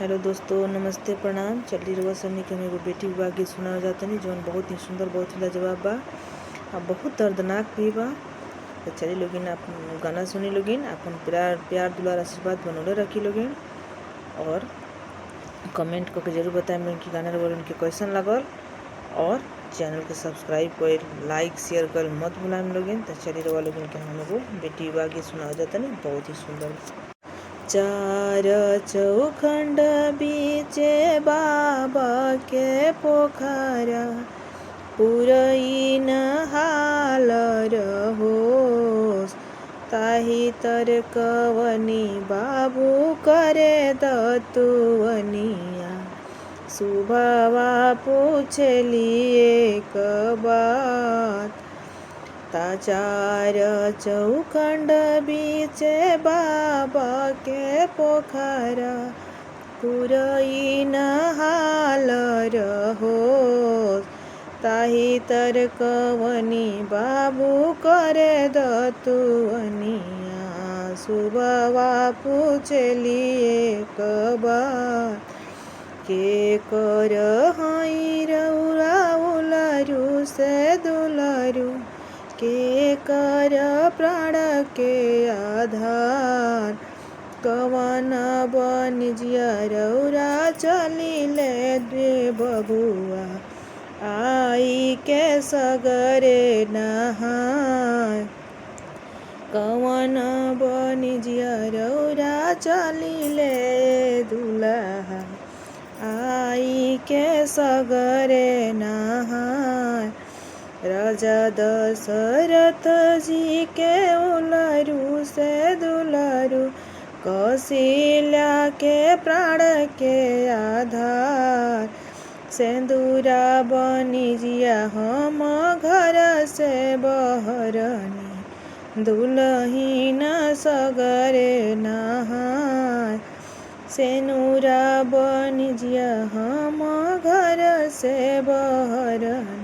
Hello दोस्तों, नमस्ते, प्रणाम। चली रउआ सबनी के हम एगो बेटी विवाह गीत सुनावे जातनी जौन बहुत ही सुंदर, बहुत ही लाजवाब बा और बहुत दर्दनाक भी बा। तो चली लोगिन आप गाना सुनी लोगिन, अपन प्यार दुलार आशीर्वाद बनौले रखी लोगिन और कमेंट करके जरूर बताएं लोगन कि गाना रउआ लोगन के कैसन लागल और चैनल के सब्सक्राइब कर, लाइक शेयर कर मत भुलाएं लोगिन। तो चली रउआ लोगन के हम एगो बेटी विवाह गीत सुनावे जातनी बहुत ही सुंदर। चार चौखंड बीचे बाबा के पोखरा, पुरई नहाल रहोस, ताही तर कवनी बाबू करे दतुवनिया, सुबहवा पूछली एक बात। चार चौखंड बीचे बाबा के पोखरा, पुरई नहाल रहोस, ताही तर कवनी बाबू करे दतुवनिया, सुबहवा पूछली एक बार। के कर हई रउरा उलारू से दुलारू, के कर प्राण के आधार, कवन बनिजिया रउरा चलिले द्वे बबुआ, आई के सगरे नहाय। कवन बनिजिया रउरा चलिले दुल्हा, आई के सगरे नहाय। राजा दशरथ जी के उलारू से दुलारू, कौशल्या के प्राण के आधार, सेंदूरा बनिजिया हम घर से बहरनी, दुलहीन सगरे नहाय। सेनुरा बनिजिया हम घर से बहरनी,